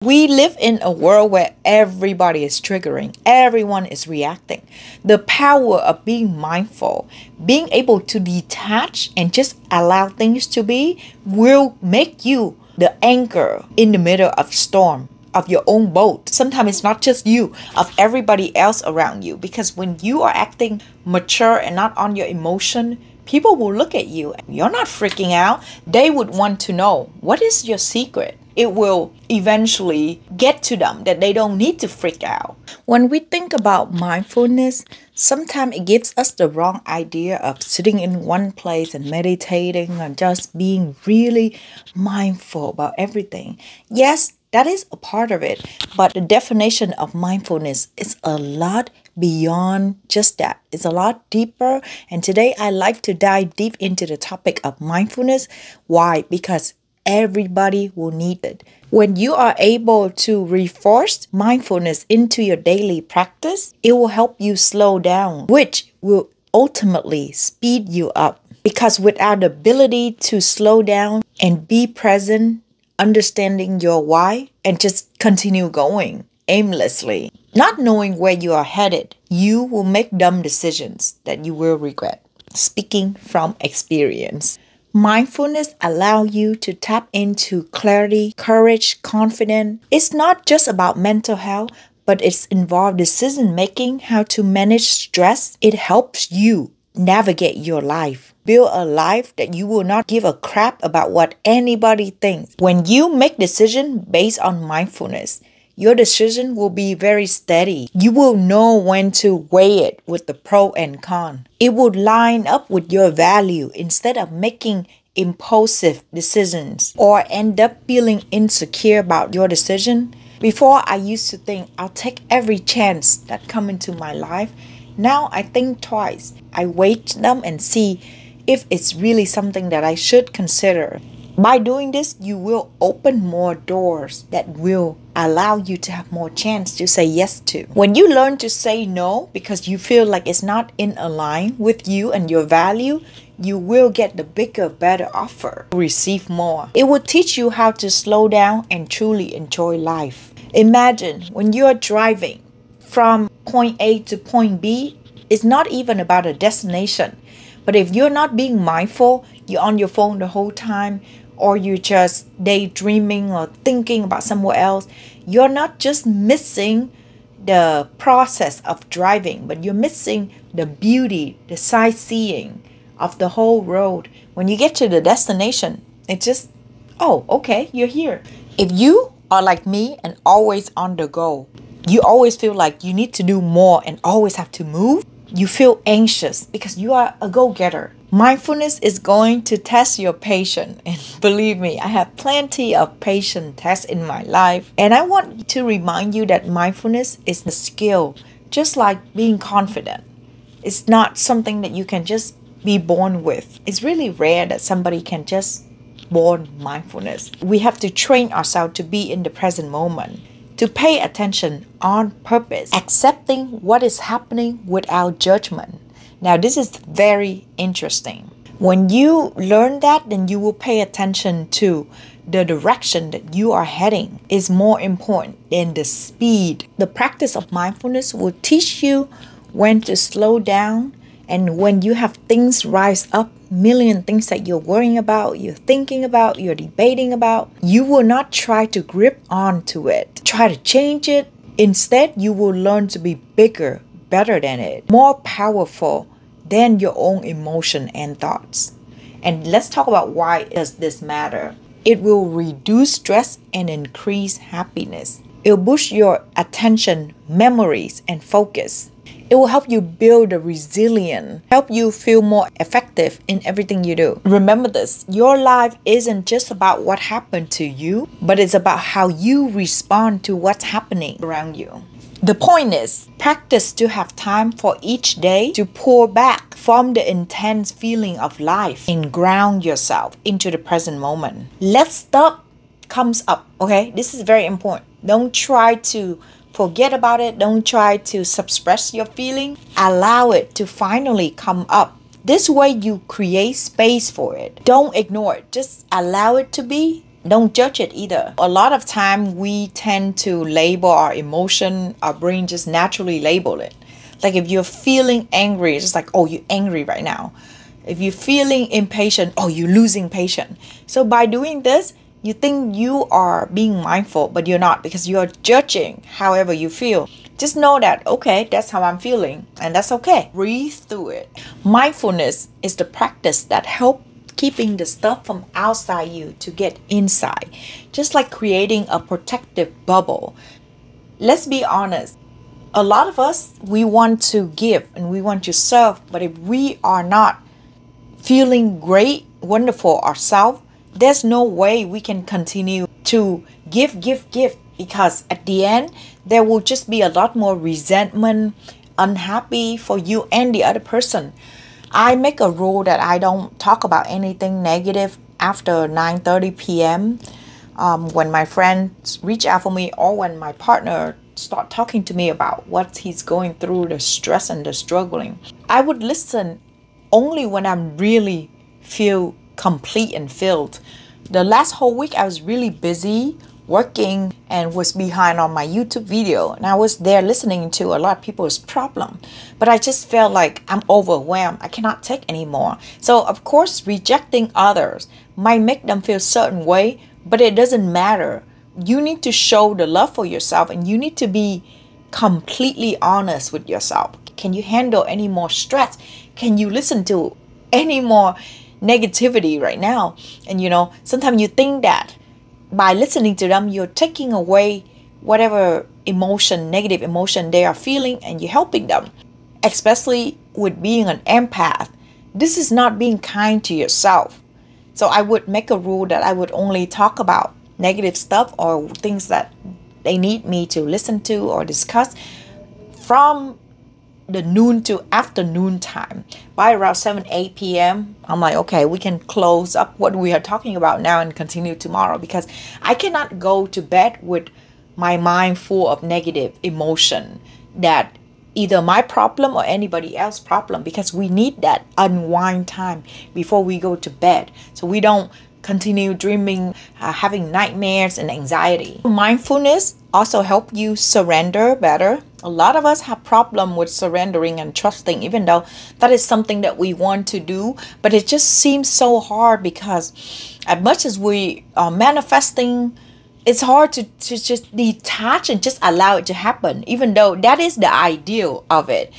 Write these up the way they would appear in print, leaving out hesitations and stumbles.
We live in a world where everybody is triggering, everyone is reacting. The power of being mindful, being able to detach and just allow things to be, will make you the anchor in the middle of storm of your own boat. Sometimes it's not just you, of everybody else around you. Because when you are acting mature and not on your emotion, people will look at you. You're not freaking out. They would want to know, what is your secret? It will eventually get to them that they don't need to freak out. When we think about mindfulness, sometimes it gives us the wrong idea of sitting in one place and meditating and just being really mindful about everything. Yes, that is a part of it, but the definition of mindfulness is a lot beyond just that. It's a lot deeper, and today I like to dive deep into the topic of mindfulness. Why? Because everybody will need it. When you are able to reinforce mindfulness into your daily practice, it will help you slow down, which will ultimately speed you up. Because without the ability to slow down and be present, understanding your why, and just continue going aimlessly, not knowing where you are headed, you will make dumb decisions that you will regret. Speaking from experience. Mindfulness allows you to tap into clarity, courage, confidence. It's not just about mental health, but it's involved decision making, how to manage stress. It helps you navigate your life. Build a life that you will not give a crap about what anybody thinks. When you make decisions based on mindfulness, your decision will be very steady. You will know when to weigh it with the pro and con. It will line up with your value instead of making impulsive decisions or end up feeling insecure about your decision. Before, I used to think I'll take every chance that come into my life. Now I think twice. I weigh them and see if it's really something that I should consider. By doing this, you will open more doors that will allow you to have more chance to say yes to. When you learn to say no because you feel like it's not in line with you and your value, you will get the bigger, better offer. Receive more. It will teach you how to slow down and truly enjoy life. Imagine when you're driving from point A to point B, it's not even about a destination. But if you're not being mindful, you're on your phone the whole time, or you're just daydreaming or thinking about somewhere else, you're not just missing the process of driving, but you're missing the beauty, the sightseeing of the whole road. When you get to the destination, it's just, oh, okay, you're here. If you are like me and always on the go, you always feel like you need to do more and always have to move, you feel anxious because you are a go-getter. Mindfulness is going to test your patience. And believe me, I have plenty of patience tests in my life. And I want to remind you that mindfulness is a skill, just like being confident. It's not something that you can just be born with. It's really rare that somebody can just born mindfulness. We have to train ourselves to be in the present moment, to pay attention on purpose, accepting what is happening without judgment. Now, this is very interesting. When you learn that, then you will pay attention to the direction that you are heading is more important than the speed. The practice of mindfulness will teach you when to slow down, and when you have things rise up, million things that you're worrying about, you're thinking about, you're debating about, you will not try to grip onto it, try to change it. Instead, you will learn to be bigger, better than it, more powerful than your own emotion and thoughts. And let's talk about why does this matter. It will reduce stress and increase happiness. It will boost your attention, memories, and focus. It will help you build a resilience, help you feel more effective in everything you do. Remember this, your life isn't just about what happened to you, but it's about how you respond to what's happening around you. The point is, practice to have time for each day to pull back from the intense feeling of life and ground yourself into the present moment. Let stuff comes up, okay? This is very important. Don't try to forget about it. Don't try to suppress your feeling. Allow it to finally come up. This way you create space for it. Don't ignore it. Just allow it to be don't judge it either. A lot of time we tend to label our emotion, our brain just naturally label it. Like if you're feeling angry, it's just like, oh, you're angry right now. If you're feeling impatient, oh, you're losing patience. So by doing this, you think you are being mindful, but you're not, because you're judging however you feel. Just know that, okay, that's how I'm feeling, and that's okay. Breathe through it. Mindfulness is the practice that helps keeping the stuff from outside you to get inside. Just like creating a protective bubble. Let's be honest. A lot of us, we want to give and we want to serve, but if we are not feeling great, wonderful ourselves, there's no way we can continue to give, because at the end, there will just be a lot more resentment, unhappy for you and the other person. I make a rule that I don't talk about anything negative after 9:30 p.m. When my friends reach out for me, or when my partner start talking to me about what he's going through, the stress and the struggling. I would listen only when I'm really feel complete and filled. The last whole week I was really busy working and was behind on my YouTube video, and I was there listening to a lot of people's problem, but I just felt like I'm overwhelmed. I cannot take anymore. So of course, rejecting others might make them feel a certain way, but it doesn't matter. You need to show the love for yourself, and you need to be completely honest with yourself. Can you handle any more stress? Can you listen to any more negativity right now? And sometimes you think that by listening to them, you're taking away whatever emotion, negative emotion they are feeling, and you're helping them. Especially with being an empath, this is not being kind to yourself. So I would make a rule that I would only talk about negative stuff or things that they need me to listen to or discuss from the noon to afternoon time. By around 7-8 p.m. I'm like, okay, we can close up what we are talking about now and continue tomorrow, because I cannot go to bed with my mind full of negative emotion that either my problem or anybody else's problem, because we need that unwind time before we go to bed, so we don't continue dreaming, having nightmares and anxiety. Mindfulness also help you surrender better. A lot of us have problem with surrendering and trusting, even though that is something that we want to do, but it just seems so hard, because as much as we are manifesting, it's hard to just detach and just allow it to happen, even though that is the ideal of it.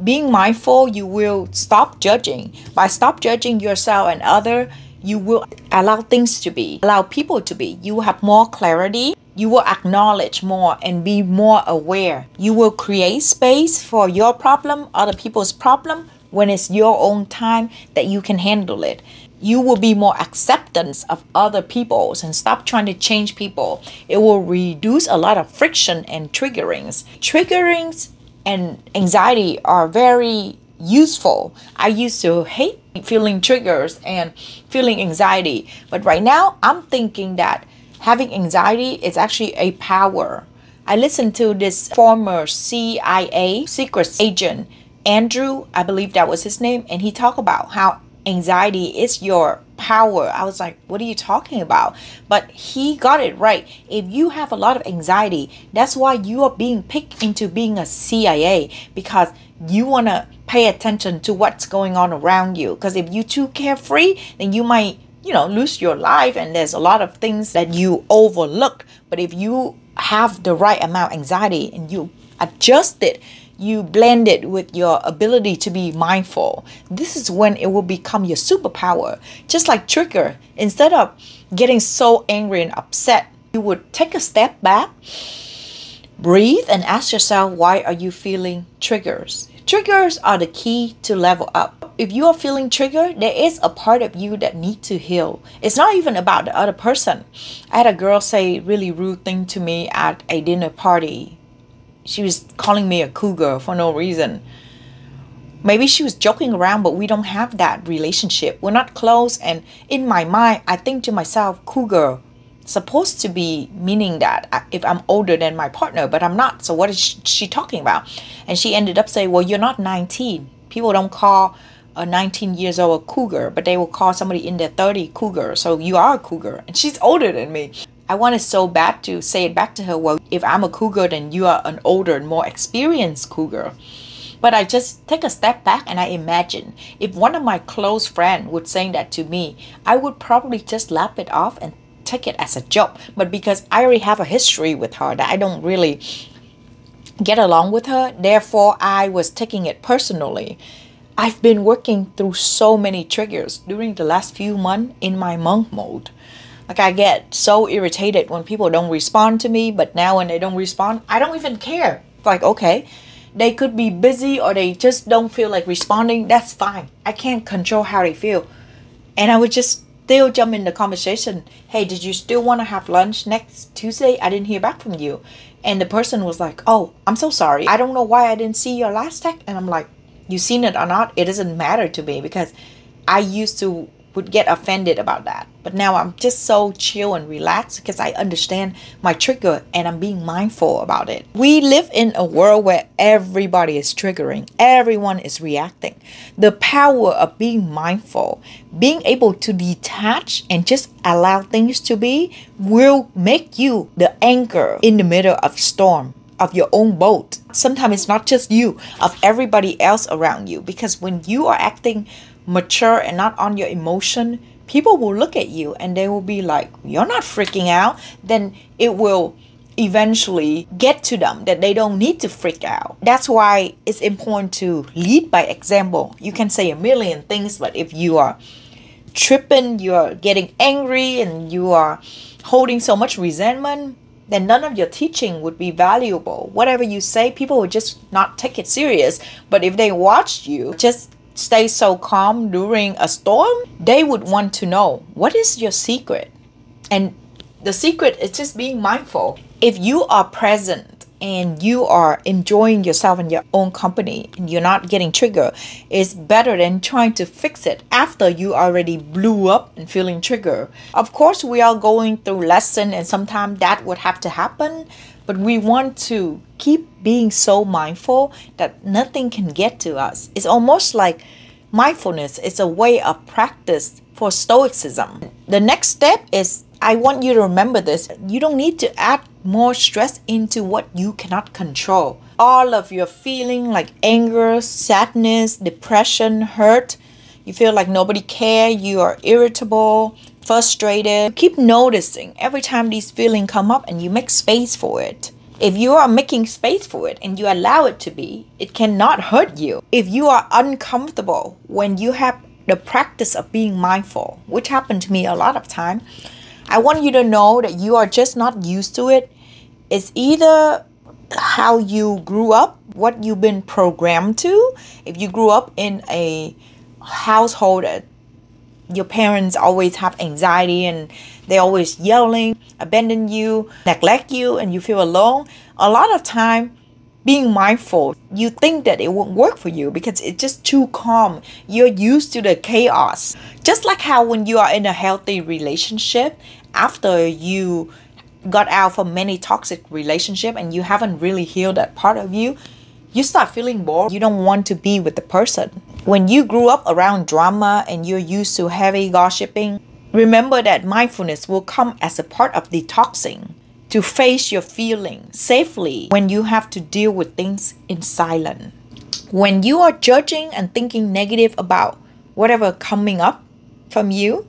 Being mindful, you will stop judging. By stop judging yourself and other, you will allow things to be, allow people to be. You will have more clarity. You will acknowledge more and be more aware. You will create space for your problem, other people's problem, when it's your own time that you can handle it. You will be more acceptance of other people's and stop trying to change people. It will reduce a lot of friction and triggerings. Triggerings and anxiety are very useful. I used to hate feeling triggers and feeling anxiety, but right now I'm thinking that having anxiety is actually a power. I listened to this former CIA secret agent, Andrew, I believe that was his name, and he talked about how anxiety is your power. I was like, what are you talking about? But he got it right. If you have a lot of anxiety, that's why you are being picked into being a CIA, because you want to pay attention to what's going on around you. Because if you're too carefree, then you might lose your life, and there's a lot of things that you overlook. But if you have the right amount of anxiety and you adjust it, you blend it with your ability to be mindful, this is when it will become your superpower. Just like trigger, instead of getting so angry and upset, you would take a step back, breathe, and ask yourself, why are you feeling triggers? Triggers are the key to level up. If you are feeling triggered, there is a part of you that needs to heal. It's not even about the other person. I had a girl say a really rude thing to me at a dinner party. She was calling me a cougar for no reason. Maybe she was joking around, but we don't have that relationship. We're not close. And in my mind, I think to myself, cougar supposed to be meaning that if I'm older than my partner, but I'm not. So what is she talking about? And she ended up saying, well, you're not 19. People don't call a 19 years old cougar, but they will call somebody in their 30 cougar. So you are a cougar, and she's older than me. I wanted so bad to say it back to her, well, if I'm a cougar, then you are an older and more experienced cougar. But I just take a step back and I imagine if one of my close friends would say that to me, I would probably just laugh it off and take it as a joke. But because I already have a history with her that I don't really get along with her, therefore I was taking it personally. I've been working through so many triggers during the last few months in my monk mode. Like, I get so irritated when people don't respond to me, but now when they don't respond, I don't even care. It's like, okay, they could be busy or they just don't feel like responding. That's fine. I can't control how they feel. And I would just still jump in the conversation. Hey, did you still want to have lunch next Tuesday? I didn't hear back from you. And the person was like, oh, I'm so sorry. I don't know why I didn't see your last text. And I'm like, you seen it or not, it doesn't matter to me, because I used to would get offended about that. But now I'm just so chill and relaxed because I understand my trigger and I'm being mindful about it. We live in a world where everybody is triggering. Everyone is reacting. The power of being mindful, being able to detach and just allow things to be, will make you the anchor in the middle of storm of your own boat. Sometimes it's not just you, of everybody else around you. Because when you are acting mature and not on your emotion, people will look at you and they will be like, you're not freaking out. Then it will eventually get to them that they don't need to freak out. That's why it's important to lead by example. You can say a million things, but if you are tripping, you're getting angry, and you are holding so much resentment, then none of your teaching would be valuable. Whatever you say, people would just not take it serious. But if they watched you just stay so calm during a storm, they would want to know, what is your secret? And the secret is just being mindful. If you are present and you are enjoying yourself in your own company and you're not getting triggered, it's better than trying to fix it after you already blew up and feeling triggered. Of course, we are going through lesson and sometimes that would have to happen, but we want to keep being so mindful that nothing can get to us. It's almost like mindfulness is a way of practice for stoicism. The next step is, I want you to remember this. You don't need to add more stress into what you cannot control. All of your feeling like anger, sadness, depression, hurt, you feel like nobody cares, you are irritable, frustrated. Keep noticing every time these feelings come up and you make space for it. If you are making space for it and you allow it to be, it cannot hurt you. If you are uncomfortable when you have the practice of being mindful, which happened to me a lot of time, I want you to know that you are just not used to it. It's either how you grew up, what you've been programmed to. If you grew up in a household that your parents always have anxiety and they're always yelling, abandon you, neglect you, and you feel alone, a lot of time being mindful, you think that it won't work for you because it's just too calm. You're used to the chaos. Just like how when you are in a healthy relationship, after you got out from many toxic relationships and you haven't really healed that part of you, you start feeling bored. You don't want to be with the person. When you grew up around drama and you're used to heavy gossiping, remember that mindfulness will come as a part of detoxing, to face your feelings safely when you have to deal with things in silence. When you are judging and thinking negative about whatever coming up from you,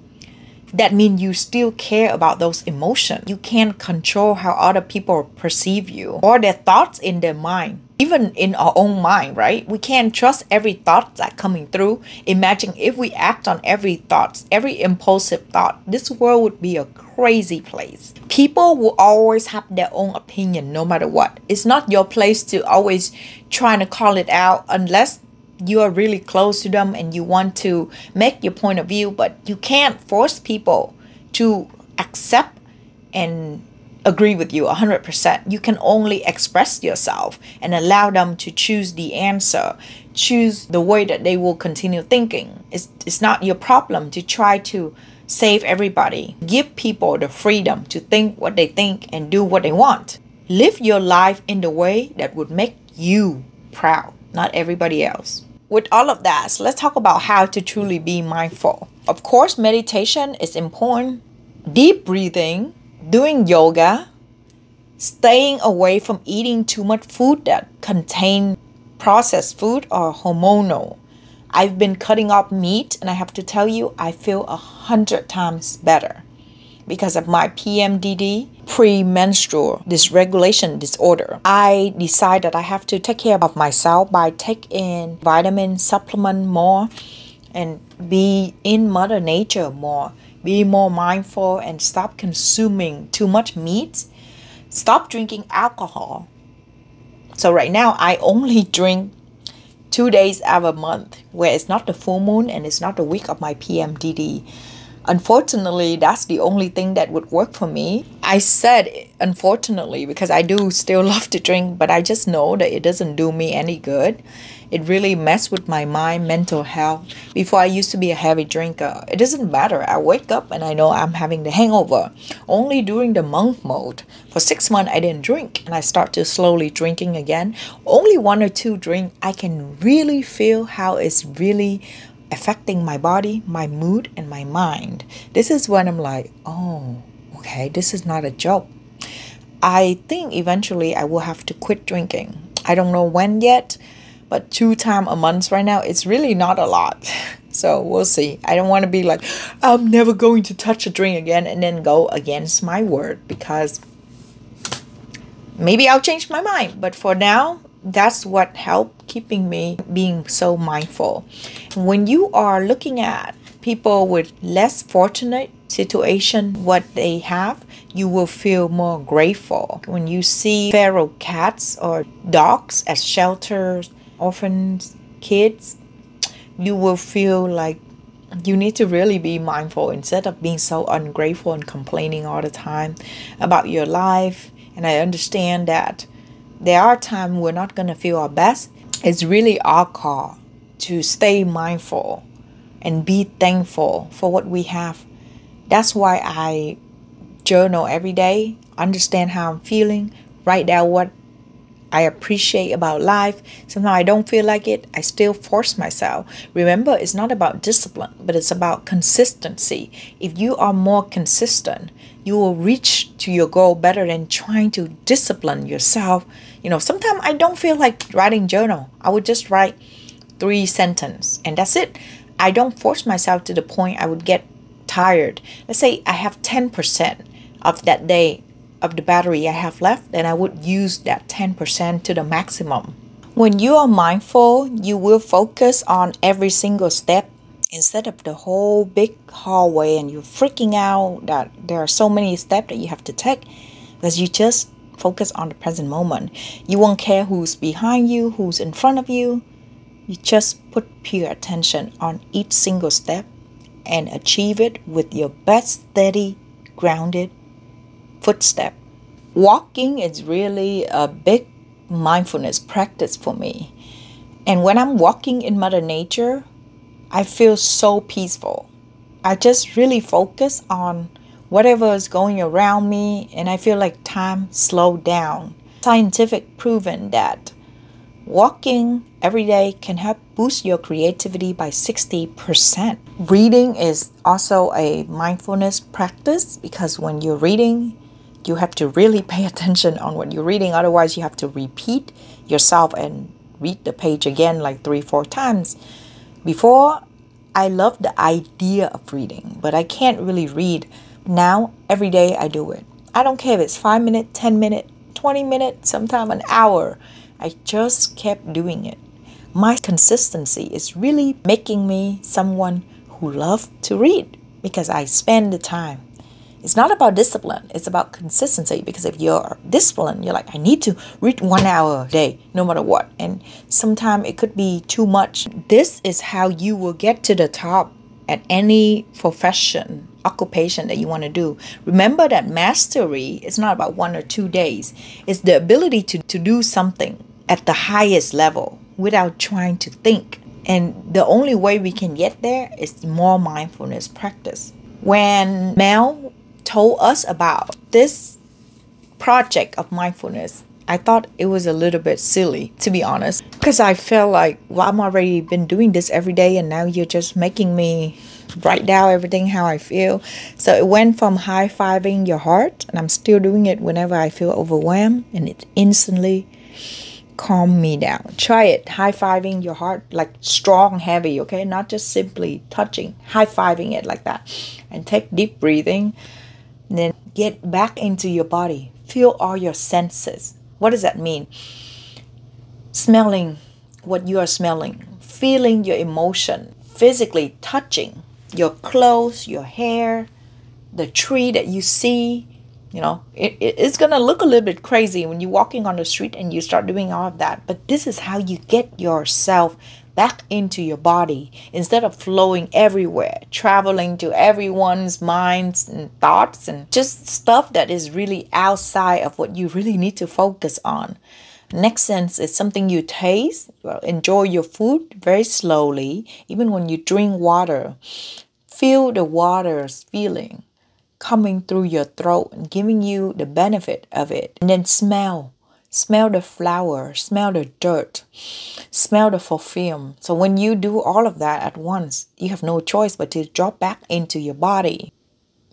that means you still care about those emotions. You can't control how other people perceive you or their thoughts in their mind. Even in our own mind, right? We can't trust every thought that's coming through. Imagine if we act on every thought, every impulsive thought, this world would be a crazy place. People will always have their own opinion no matter what. It's not your place to always trying to call it out unless you are really close to them and you want to make your point of view, but you can't force people to accept and agree with you 100%. You can only express yourself and allow them to choose the answer, choose the way that they will continue thinking. It's not your problem to try to save everybody. Give people the freedom to think what they think and do what they want. Live your life in the way that would make you proud, not everybody else. with all of that, so let's talk about how to truly be mindful. Of course, meditation is important, deep breathing, doing yoga, staying away from eating too much food that contain processed food or hormonal. I've been cutting off meat, and I have to tell you, I feel 100 times better because of my PMDD, premenstrual dysregulation disorder. I decide that I have to take care of myself by taking vitamin supplement more and be in Mother Nature more, be more mindful and stop consuming too much meat, stop drinking alcohol. So right now I only drink 2 days out of a month where it's not the full moon and it's not the week of my PMDD. Unfortunately, that's the only thing that would work for me. I said unfortunately because I do still love to drink, but I just know that it doesn't do me any good. It really messed with my mind, mental health. Before, I used to be a heavy drinker. It doesn't matter. I wake up and I know I'm having the hangover. Only during the monk mode. For 6 months, I didn't drink. And I start to slowly drinking again. Only 1 or 2 drink, I can really feel how it's really affecting my body, my mood, and my mind. This is when I'm like, oh, okay, this is not a joke. I think eventually I will have to quit drinking. I don't know when yet, but 2 times a month right now, it's really not a lot. So we'll see. I don't want to be like, I'm never going to touch a drink again and then go against my word, because maybe I'll change my mind. But for now, that's what helped keeping me being so mindful. When you are looking at people with less fortunate situation, what they have, you will feel more grateful. When you see feral cats or dogs at shelters, orphans, kids, you will feel like you need to really be mindful instead of being so ungrateful and complaining all the time about your life. And I understand that there are times we're not going to feel our best. It's really our call to stay mindful and be thankful for what we have. That's why I journal every day, understand how I'm feeling, write down what I appreciate about life. Sometimes I don't feel like it, I still force myself. Remember, it's not about discipline, but it's about consistency. If you are more consistent, you will reach to your goal better than trying to discipline yourself. Sometimes I don't feel like writing journal. I would just write 3 sentences and that's it. I don't force myself to the point I would get tired. Let's say I have 10% of that day of the battery I have left, then I would use that 10% to the maximum. When you are mindful, you will focus on every single step instead of the whole big hallway and you're freaking out that there are so many steps that you have to take, because you just focus on the present moment. You won't care who's behind you, who's in front of you. You just put pure attention on each single step and achieve it with your best steady, grounded footstep. Walking is really a big mindfulness practice for me. And when I'm walking in Mother Nature, I feel so peaceful. I just really focus on whatever is going around me and I feel like time slowed down. Scientific proven that walking every day can help boost your creativity by 60%. Reading is also a mindfulness practice because when you're reading, you have to really pay attention on what you're reading. Otherwise, you have to repeat yourself and read the page again like 3-4 times. Before, I loved the idea of reading, but I can't really read. Now, every day I do it. I don't care if it's 5 minutes, 10 minutes, 20 minutes, sometimes an hour. I just kept doing it. My consistency is really making me someone who loves to read because I spend the time. It's not about discipline, it's about consistency, because if you're disciplined, you're like, I need to read 1 hour a day, no matter what. And sometimes it could be too much. This is how you will get to the top at any profession, occupation that you want to do. Remember that mastery is not about 1 or 2 days. It's the ability to do something at the highest level without trying to think. And the only way we can get there is more mindfulness practice. When Mel told us about this project of mindfulness, I thought it was a little bit silly, to be honest, because I felt like, well, I'm already been doing this every day, and now you're just making me write down everything how I feel. So it went from high-fiving your heart, and I'm still doing it whenever I feel overwhelmed, and it instantly calm me down. Try it. High-fiving your heart, like strong, heavy, okay? Not just simply touching, high-fiving it like that. And take deep breathing. And then get back into your body. Feel all your senses. What does that mean? Smelling what you are smelling. Feeling your emotion. Physically touching your clothes, your hair, the tree that you see. You know, it's going to look a little bit crazy when you're walking on the street and you start doing all of that. But this is how you get yourself back into your body instead of flowing everywhere, traveling to everyone's minds and thoughts and just stuff that is really outside of what you really need to focus on. Next sense is something you taste. Well, enjoy your food very slowly. Even when you drink water, feel the water's feeling coming through your throat and giving you the benefit of it. And then smell the flower, smell the dirt, smell the perfume. So when you do all of that at once, you have no choice but to drop back into your body.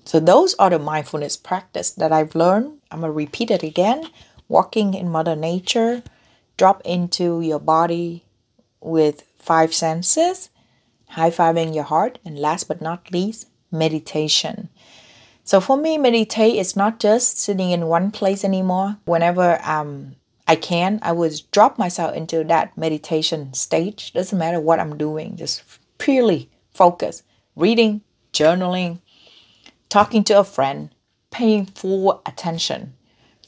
So those are the mindfulness practice that I've learned. I'm going to repeat it again. Walking in Mother Nature, drop into your body with 5 senses, high-fiving your heart, and last but not least, meditation. So for me, meditate is not just sitting in one place anymore. Whenever I can, I would drop myself into that meditation stage. Doesn't matter what I'm doing, just purely focus. Reading, journaling, talking to a friend, paying full attention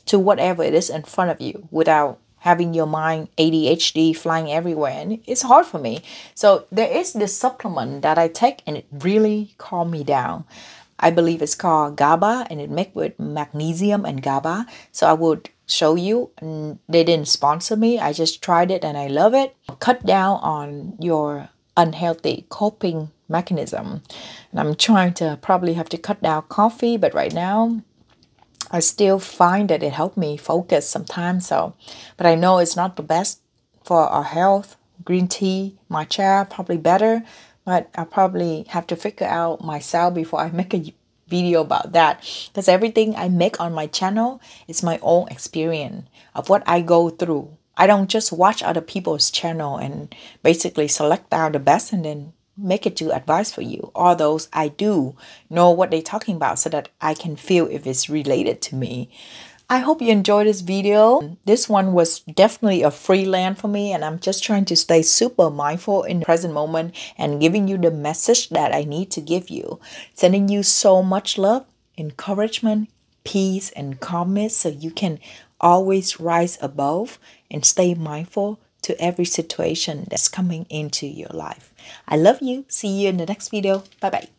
to whatever it is in front of you without having your mind ADHD flying everywhere. And it's hard for me. So there is this supplement that I take and it really calmed me down. I believe it's called Gaba, and it made with Magnesium and Gaba. So I would show you. And they didn't sponsor me. I just tried it and I love it. Cut down on your unhealthy coping mechanism. And I'm trying to probably have to cut down coffee, but right now I still find that it helped me focus sometimes. So, but I know it's not the best for our health. Green tea, matcha, probably better. But I'll probably have to figure out myself before I make a video about that. Because everything I make on my channel is my own experience of what I go through. I don't just watch other people's channel and basically select out the best and then make it to advice for you. All those I do know what they're talking about so that I can feel if it's related to me. I hope you enjoyed this video. This one was definitely a free land for me, and I'm just trying to stay super mindful in the present moment and giving you the message that I need to give you. Sending you so much love, encouragement, peace, and calmness so you can always rise above and stay mindful to every situation that's coming into your life. I love you. See you in the next video. Bye-bye.